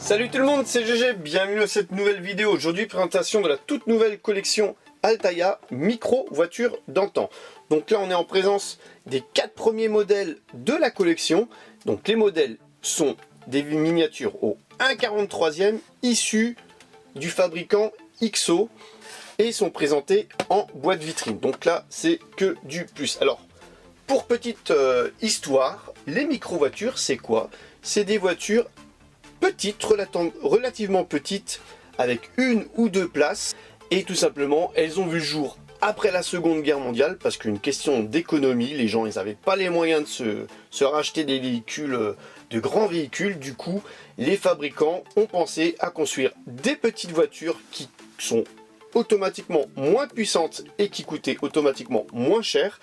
Salut tout le monde, c'est GG, bienvenue à cette nouvelle vidéo. Aujourd'hui, présentation de la toute nouvelle collection Altaïa micro voiture d'antan. Donc là, on est en présence des 4 premiers modèles de la collection. Donc les modèles sont des miniatures au 1/43e issus du fabricant XO et sont présentés en boîte vitrine. Donc là, c'est que du plus. Alors, pour petite histoire, les micro voitures, c'est quoi? C'est des voitures petites, relativement petites, avec une ou deux places, et tout simplement elles ont vu le jour après la Seconde Guerre mondiale, parce qu'une question d'économie, les gens ils n'avaient pas les moyens de se racheter des véhicules, de grands véhicules. Du coup les fabricants ont pensé à construire des petites voitures qui sont automatiquement moins puissantes et qui coûtaient automatiquement moins cher.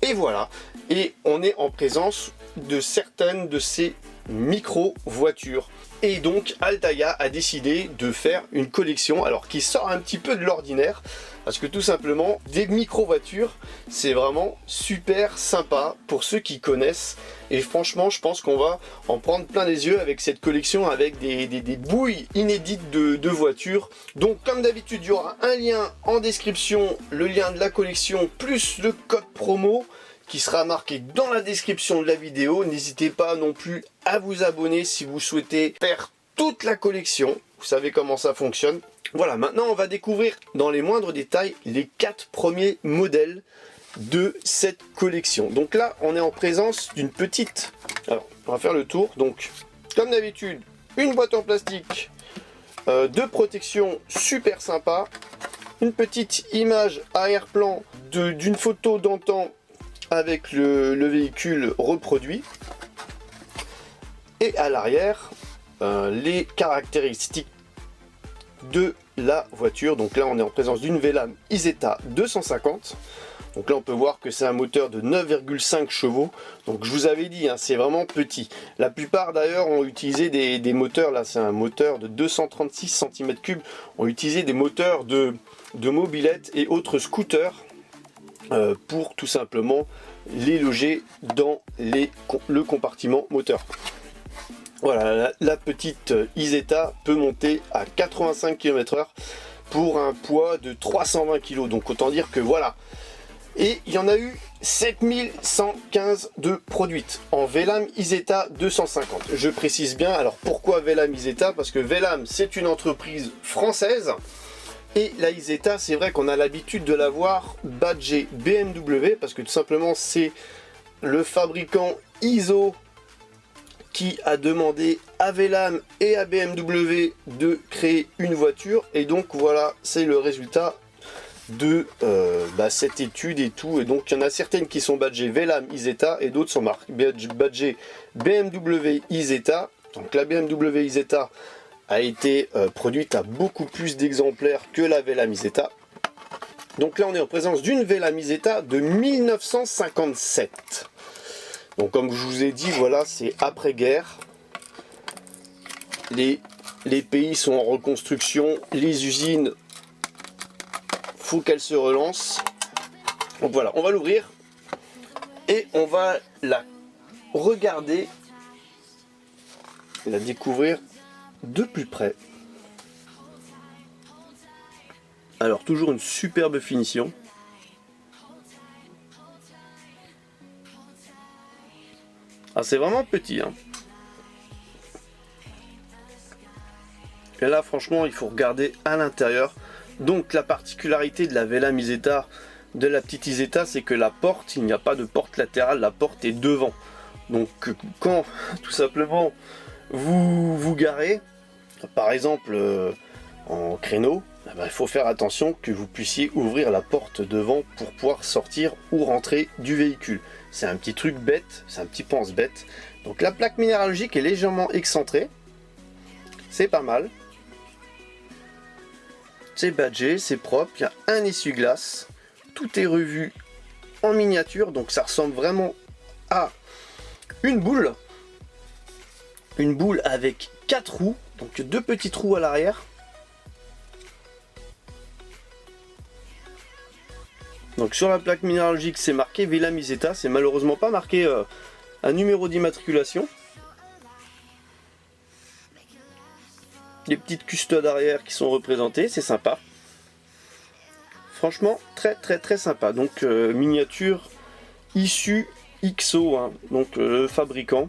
Et voilà, et on est en présence de certaines de ces micro voitures. Et donc Altaïa a décidé de faire une collection, alors qui sort un petit peu de l'ordinaire, parce que tout simplement des micro voitures c'est vraiment super sympa pour ceux qui connaissent. Et franchement je pense qu'on va en prendre plein les yeux avec cette collection, avec des bouilles inédites de voitures. Donc comme d'habitude il y aura un lien en description, le lien de la collection plus le code promo qui sera marqué dans la description de la vidéo. N'hésitez pas non plus à vous abonner si vous souhaitez faire toute la collection. Vous savez comment ça fonctionne. Voilà, maintenant on va découvrir dans les moindres détails les 4 premiers modèles de cette collection. Donc là, on est en présence d'une petite... Alors, on va faire le tour. Donc, comme d'habitude, une boîte en plastique de protection super sympa. Une petite image arrière-plan d'une photo d'antan avec le véhicule reproduit, et à l'arrière les caractéristiques de la voiture. Donc là on est en présence d'une Velam Isetta 250. Donc là on peut voir que c'est un moteur de 9,5 chevaux. Donc je vous avais dit, hein, c'est vraiment petit. La plupart d'ailleurs ont utilisé des moteurs, là c'est un moteur de 236 cm3, ont utilisé des moteurs de mobylettes et autres scooters pour tout simplement les loger dans le compartiment moteur. Voilà, la petite Isetta peut monter à 85 km/h pour un poids de 320 kg. Donc autant dire que voilà. Et il y en a eu 7115 de produites en Velam Isetta 250. Je précise bien, alors pourquoi Velam Isetta? Parce que Velam c'est une entreprise française. Et la Isetta, c'est vrai qu'on a l'habitude de la voir badgée BMW, parce que tout simplement c'est le fabricant ISO qui a demandé à Velam et à BMW de créer une voiture. Et donc voilà, c'est le résultat de cette étude et tout. Et donc il y en a certaines qui sont badgées Velam Isetta et d'autres sont badgées BMW Isetta. Donc la BMW Isetta a été produite à beaucoup plus d'exemplaires que la Velam Isetta. Donc là on est en présence d'une Velam Isetta de 1957. Donc comme je vous ai dit, voilà, c'est après-guerre. Les pays sont en reconstruction, les usines, faut qu'elles se relancent. Donc voilà, on va l'ouvrir et on va la regarder, la découvrir de plus près. Alors toujours une superbe finition. Ah, c'est vraiment petit, hein. Et là franchement il faut regarder à l'intérieur. Donc la particularité de la Velam Isetta, de la petite Isetta, c'est que la porte, il n'y a pas de porte latérale, la porte est devant. Donc quand tout simplement vous garez, par exemple en créneau, il faut faire attention que vous puissiez ouvrir la porte devant pour pouvoir sortir ou rentrer du véhicule. C'est un petit truc bête, c'est un petit pense-bête. Donc la plaque minéralogique est légèrement excentrée, c'est pas mal. C'est badgé, c'est propre, il y a un essuie-glace, tout est revu en miniature, donc ça ressemble vraiment à une boule. Une boule avec 4 roues, donc 2 petits trous à l'arrière. Donc sur la plaque minéralogique c'est marqué Velam Isetta, c'est malheureusement pas marqué un numéro d'immatriculation. les petites custodes arrière qui sont représentées, c'est sympa. Franchement, très sympa. Donc miniature issue XO, hein, donc fabricant.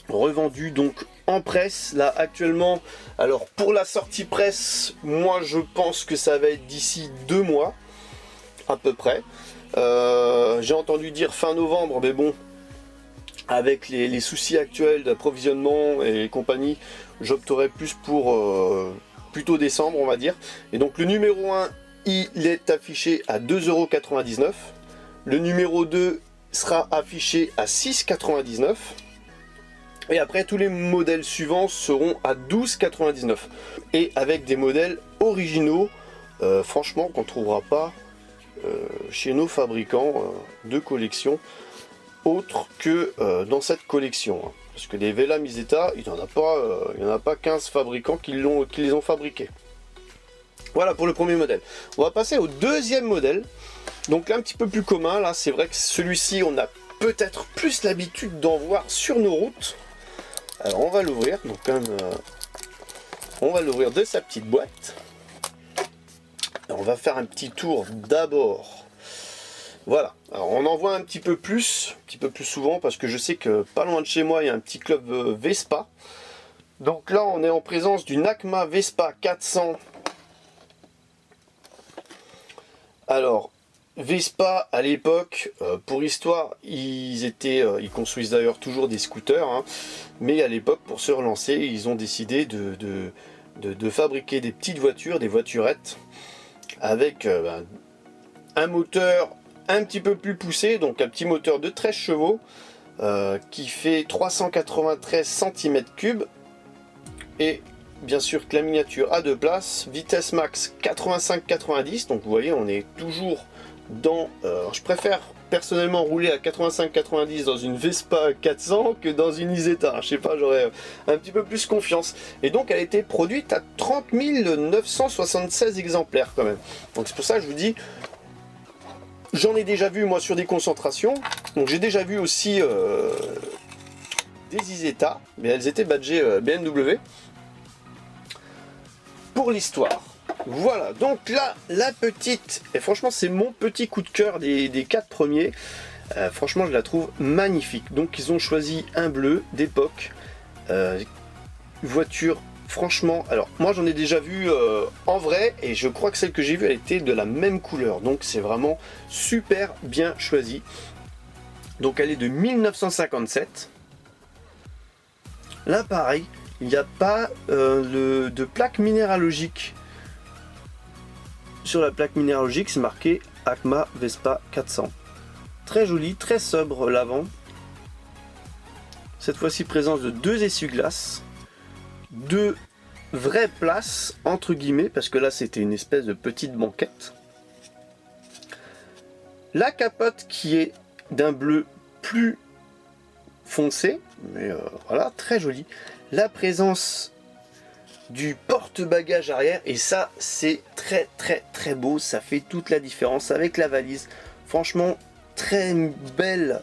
Revendu donc en presse, là actuellement. Alors pour la sortie presse, moi je pense que ça va être d'ici 2 mois, à peu près. J'ai entendu dire fin novembre, mais bon, avec les soucis actuels d'approvisionnement et compagnie, j'opterai plus pour plutôt décembre, on va dire. Et donc le numéro 1, il est affiché à 2,99 €. Le numéro 2 sera affiché à 6,99 €. Et après, tous les modèles suivants seront à 12,99 €. Et avec des modèles originaux, franchement, qu'on ne trouvera pas chez nos fabricants de collection, autres que dans cette collection. Hein. Parce que les Vela Miseta, il n'y en a pas 15 fabricants qui les ont fabriqués. Voilà pour le premier modèle. On va passer au deuxième modèle. Donc là, un petit peu plus commun. Là, c'est vrai que celui-ci, on a peut-être plus l'habitude d'en voir sur nos routes. Alors on va l'ouvrir. Donc on va l'ouvrir de sa petite boîte. Alors, on va faire un petit tour d'abord. Voilà. Alors on en voit un petit peu plus souvent parce que je sais que pas loin de chez moi, il y a un petit club Vespa. Donc là, on est en présence d'une ACMA Vespa 400. Alors, Vespa à l'époque, pour histoire, ils construisent d'ailleurs toujours des scooters, hein, mais à l'époque, pour se relancer, ils ont décidé de fabriquer des petites voitures, des voiturettes, avec un moteur un petit peu plus poussé, donc un petit moteur de 13 chevaux, qui fait 393 cm3, et bien sûr que la miniature a 2 places, vitesse max 85-90, donc vous voyez on est toujours dans... je préfère personnellement rouler à 85-90 dans une Vespa 400 que dans une Isetta, je sais pas, j'aurais un petit peu plus confiance. Et donc elle a été produite à 30 976 exemplaires quand même, donc c'est pour ça que je vous dis, j'en ai déjà vu moi sur des concentrations, donc j'ai déjà vu aussi des Isetta, mais elles étaient badgées BMW. Pour l'histoire, voilà, donc là, la petite, et franchement c'est mon petit coup de cœur des 4 premiers, franchement je la trouve magnifique. Donc ils ont choisi un bleu d'époque, voiture, franchement, alors moi j'en ai déjà vu en vrai, et je crois que celle que j'ai vue elle était de la même couleur, donc c'est vraiment super bien choisi. Donc elle est de 1957, là pareil, il n'y a pas de plaque minéralogique. Sur la plaque minéralogique, c'est marqué ACMA Vespa 400. Très joli, très sobre l'avant. Cette fois-ci, présence de 2 essuie-glaces. 2 vraies places, entre guillemets, parce que là, c'était une espèce de petite banquette. La capote qui est d'un bleu plus foncé, mais voilà, très joli. La présence du porte-bagages arrière, et ça c'est très beau, ça fait toute la différence avec la valise. Franchement, très belle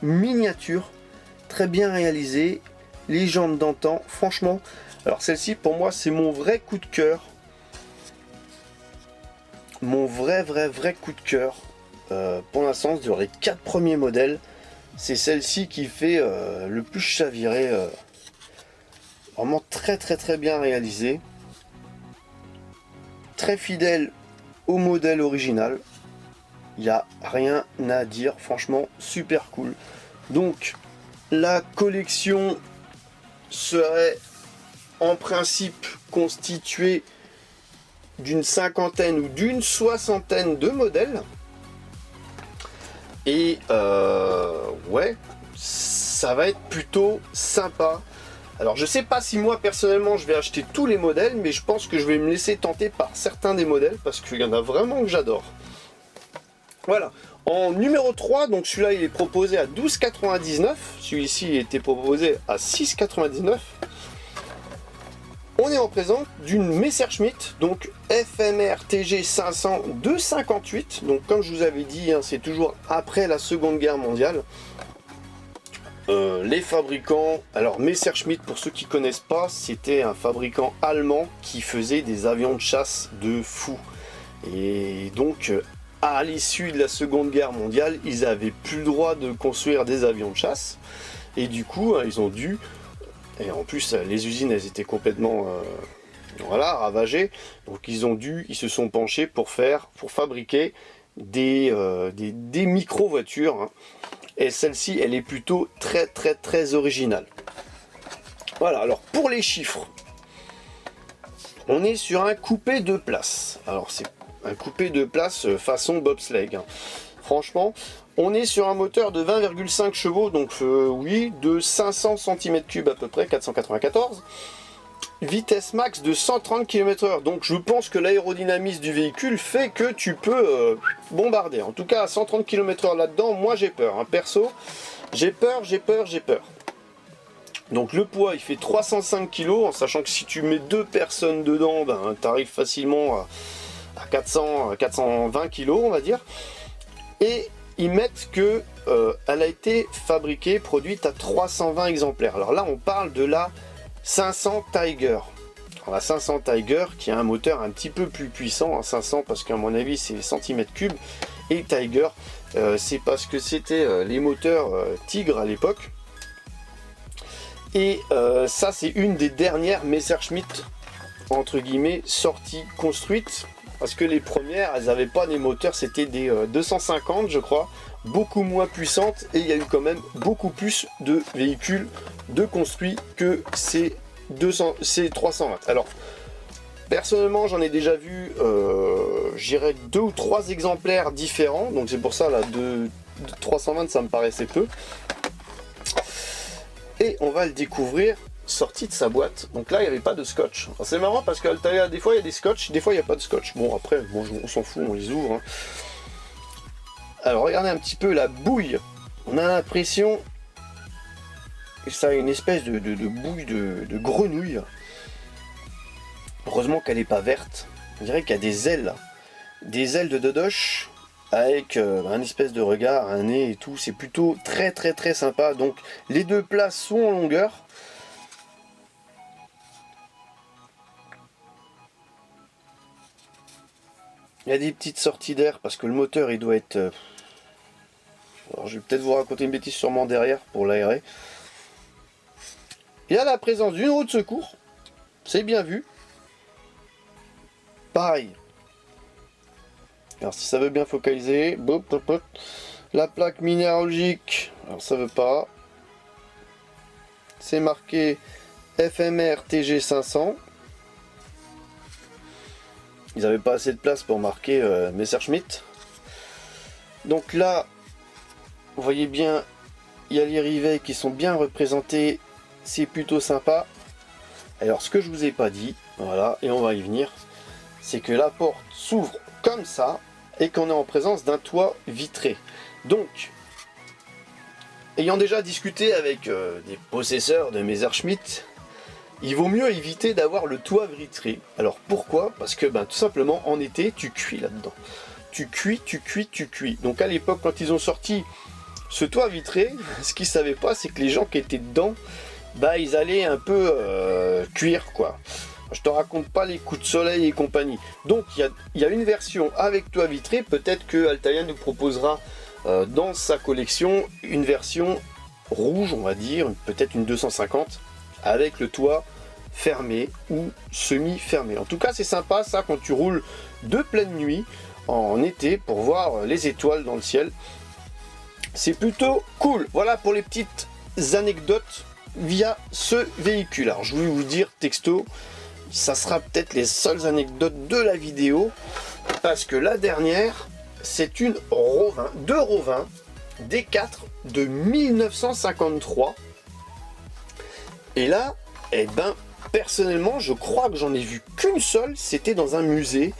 miniature, très bien réalisée, les jantes d'antan, franchement. Alors celle-ci pour moi c'est mon vrai coup de cœur, mon vrai coup de cœur pour l'instant sur les 4 premiers modèles. C'est celle-ci qui fait le plus chavirer. Vraiment très bien réalisé. Très fidèle au modèle original. Il n'y a rien à dire. Franchement, super cool. Donc, la collection serait en principe constituée d'une 50aine ou d'une 60aine de modèles. Et ouais, ça va être plutôt sympa. Alors je sais pas si moi personnellement je vais acheter tous les modèles, mais je pense que je vais me laisser tenter par certains des modèles parce qu'il y en a vraiment que j'adore. Voilà, en numéro 3, donc celui-là il est proposé à 12,99, celui-ci était proposé à 6,99. On est en présence d'une Messerschmitt, donc FMR TG 500 de 58, donc comme je vous avais dit, hein, c'est toujours après la Seconde Guerre mondiale. les fabricants, alors Messerschmitt, pour ceux qui connaissent pas, c'était un fabricant allemand qui faisait des avions de chasse de fou. Et donc à l'issue de la Seconde Guerre mondiale, ils avaient plus le droit de construire des avions de chasse. Et du coup, ils ont dû, et en plus les usines elles étaient complètement voilà, ravagées, donc ils se sont penchés pour fabriquer des micro-voitures, hein. Et celle-ci, elle est plutôt très originale. Voilà, alors pour les chiffres, on est sur un coupé 2 places. Alors c'est un coupé 2 places façon bobsleigh, hein. Franchement, on est sur un moteur de 20,5 chevaux, donc oui, de 500 cm3 à peu près, 494. Vitesse max de 130 km/h, donc je pense que l'aérodynamisme du véhicule fait que tu peux bombarder. En tout cas à 130 km/h là-dedans, moi j'ai peur, hein. Perso, j'ai peur. Donc le poids il fait 305 kg, en sachant que si tu mets 2 personnes dedans, ben, tu arrives facilement à 420 kg on va dire. Et ils mettent que elle a été fabriquée, produite à 320 exemplaires. Alors là on parle de la 500 Tiger. Alors la 500 Tiger qui a un moteur un petit peu plus puissant, hein, 500 parce qu'à mon avis c'est cm3, et Tiger c'est parce que c'était les moteurs Tigre à l'époque. Et ça c'est une des dernières Messerschmitt entre guillemets sorties, construites, parce que les premières elles n'avaient pas des moteurs, c'était des 250 je crois, beaucoup moins puissantes, et il y a eu quand même beaucoup plus de véhicules de construits que ces 320. Alors personnellement j'en ai déjà vu j'irais 2 ou 3 exemplaires différents, donc c'est pour ça là de 320 ça me paraissait peu. Et on va le découvrir sorti de sa boîte. Donc là il n'y avait pas de scotch. C'est marrant parce qu'Altaïa des fois il y a des scotch, des fois il n'y a pas de scotch. Bon après bon, on s'en fout, on les ouvre, hein. Alors regardez un petit peu la bouille. On a l'impression que ça a une espèce de bouille de grenouille. Heureusement qu'elle n'est pas verte. On dirait qu'il y a des ailes. Des ailes de dodoche avec un espèce de regard, un nez et tout. C'est plutôt très sympa. Donc les 2 places sont en longueur. Il y a des petites sorties d'air parce que le moteur il doit être... Alors, je vais peut-être vous raconter une bêtise sûrement derrière pour l'aérer. Il y a la présence d'une roue de secours. C'est bien vu. Pareil. Alors si ça veut bien focaliser. La plaque minéralogique. Alors ça veut pas. C'est marqué FMR TG500. Ils n'avaient pas assez de place pour marquer Messerschmitt. Donc là, vous voyez bien, il y a les rivets qui sont bien représentés. C'est plutôt sympa. Alors ce que je vous ai pas dit, voilà, et on va y venir, c'est que la porte s'ouvre comme ça et qu'on est en présence d'un toit vitré. Donc, ayant déjà discuté avec des possesseurs de Messerschmitt, il vaut mieux éviter d'avoir le toit vitré. Alors pourquoi? Parce que tout simplement en été tu cuis là-dedans. Tu cuis. Donc à l'époque quand ils ont sorti ce toit vitré, ce qu'ils savaient pas c'est que les gens qui étaient dedans, ils allaient un peu cuire quoi. Je te raconte pas les coups de soleil et compagnie. Donc il y a une version avec toit vitré, peut-être que Altaïa nous proposera dans sa collection une version rouge, on va dire, peut-être une 250, avec le toit fermé ou semi-fermé. En tout cas c'est sympa ça quand tu roules de pleine nuit en été pour voir les étoiles dans le ciel. C'est plutôt cool. Voilà pour les petites anecdotes via ce véhicule. Alors je voulais vous dire texto, ça sera peut-être les seules anecdotes de la vidéo, parce que la dernière c'est une Rovin, 2 Rovin D4 de 1953. Et là, personnellement, je crois que j'en ai vu qu'une seule, c'était dans un musée.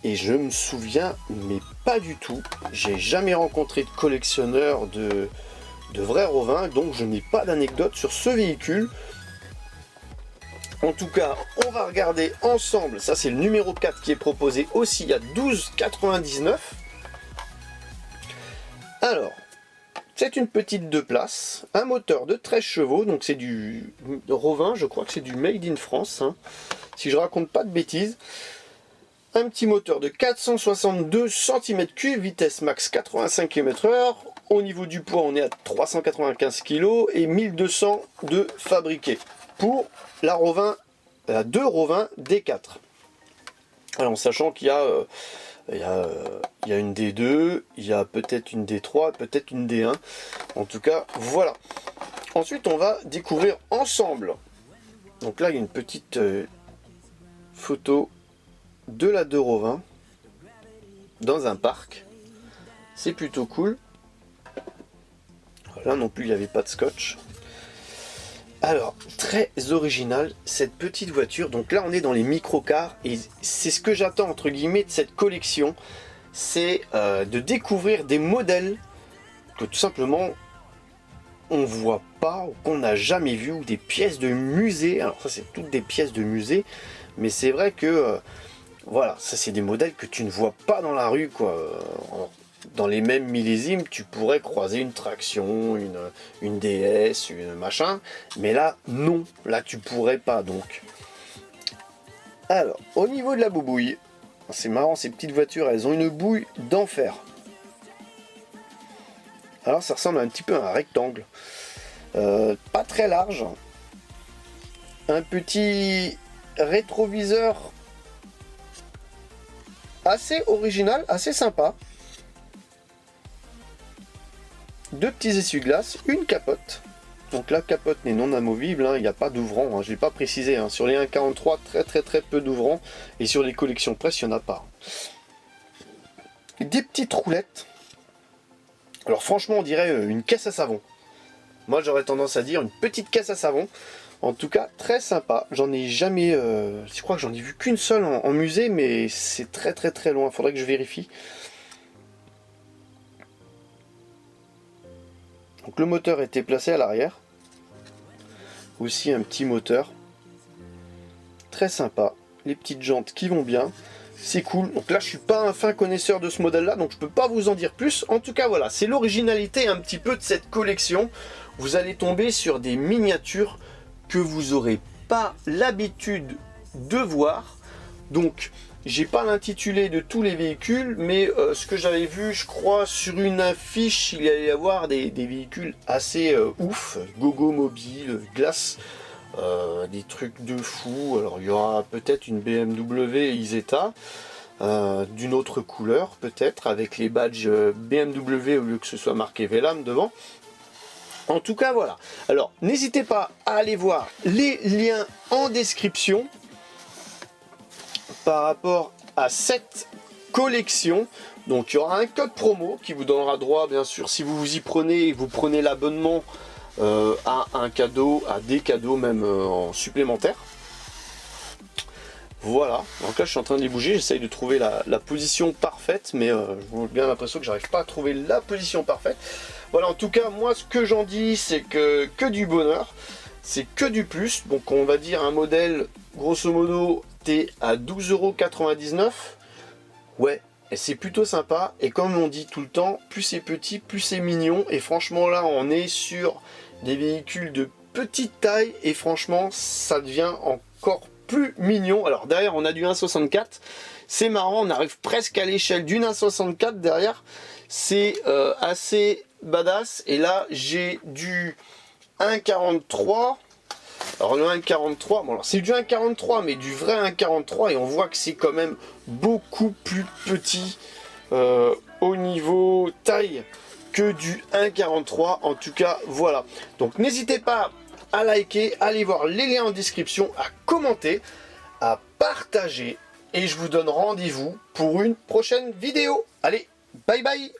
Et je me souviens, mais pas du tout. J'ai jamais rencontré de collectionneur de vrais Rovin, donc je n'ai pas d'anecdote sur ce véhicule. En tout cas, on va regarder ensemble. Ça, c'est le numéro 4 qui est proposé aussi à 12,99. Alors, C'est une petite 2 places, un moteur de 13 chevaux, donc c'est du Rovin, je crois que c'est du Made in France, hein, si je raconte pas de bêtises. Un petit moteur de 462 cm3, vitesse max 85 km/h. Au niveau du poids, on est à 395 kg et 1200 de fabriqué pour la Rovin, la 2 Rovin D4. Alors en sachant qu'il y a une D2, il y a peut-être une D3, peut-être une D1. En tout cas, voilà. Ensuite, on va découvrir ensemble. Donc là, il y a une petite photo de la 2 Rovin dans un parc. C'est plutôt cool. Là non plus, il n'y avait pas de scotch. Alors, très original cette petite voiture. Donc là, on est dans les microcars et c'est ce que j'attends entre guillemets de cette collection. C'est de découvrir des modèles que tout simplement on voit pas ou qu'on n'a jamais vu, ou des pièces de musée. Alors ça, c'est toutes des pièces de musée, mais c'est vrai que voilà, ça c'est des modèles que tu ne vois pas dans la rue, quoi. Dans les mêmes millésimes, tu pourrais croiser une Traction, une DS, une machin, mais là, non, là tu pourrais pas, donc. Alors, au niveau de la boubouille, c'est marrant, ces petites voitures, elles ont une bouille d'enfer. Alors ça ressemble un petit peu à un rectangle, pas très large, un petit rétroviseur assez original, assez sympa. Deux petits essuie-glaces, une capote. Donc la capote n'est non amovible, hein, il n'y a pas d'ouvrant, hein, je ne l'ai pas précisé. Hein. Sur les 1.43, très peu d'ouvrants. Et sur les collections presse, il n'y en a pas. Des petites roulettes. Alors franchement, on dirait une caisse à savon. Moi j'aurais tendance à dire une petite caisse à savon. En tout cas, très sympa. J'en ai jamais... je crois que j'en ai vu qu'une seule en musée, mais c'est très loin. Faudrait que je vérifie. Donc le moteur était placé à l'arrière. Aussi un petit moteur. Très sympa. Les petites jantes qui vont bien. C'est cool. Donc là, je suis pas un fin connaisseur de ce modèle-là, donc je peux pas vous en dire plus. En tout cas, voilà, c'est l'originalité un petit peu de cette collection. Vous allez tomber sur des miniatures que vous n'aurez pas l'habitude de voir. Donc, j'ai pas l'intitulé de tous les véhicules, mais ce que j'avais vu, je crois, sur une affiche, il allait y avoir des véhicules assez ouf. Gogo Mobile, Glace, des trucs de fou. Alors, il y aura peut-être une BMW Isetta, d'une autre couleur, peut-être, avec les badges BMW au lieu que ce soit marqué Velam devant. En tout cas, voilà. Alors, n'hésitez pas à aller voir les liens en description par rapport à cette collection. Donc, il y aura un code promo qui vous donnera droit, bien sûr, si vous vous y prenez et vous prenez l'abonnement, à un cadeau, à des cadeaux même en supplémentaire. Voilà. Donc là, je suis en train de les bouger. J'essaye de trouver la position parfaite, mais j'ai bien l'impression que j'arrive pas à trouver la position parfaite. Voilà, en tout cas, moi, ce que j'en dis, c'est que du bonheur, c'est que du plus. Donc, on va dire un modèle, grosso modo, t'es à 12,99 €. Ouais, et c'est plutôt sympa. Et comme on dit tout le temps, plus c'est petit, plus c'est mignon. Et franchement, là, on est sur des véhicules de petite taille. Et franchement, ça devient encore plus mignon. Alors, derrière, on a du 1,64. C'est marrant, on arrive presque à l'échelle d'une 1,64 derrière. C'est assez badass. Et là, j'ai du 1,43. Alors le 1,43, bon alors c'est du 1,43 mais du vrai 1,43 et on voit que c'est quand même beaucoup plus petit au niveau taille que du 1,43. En tout cas voilà. Donc n'hésitez pas à liker, à aller voir les liens en description, à commenter, à partager et je vous donne rendez-vous pour une prochaine vidéo. Allez, bye bye.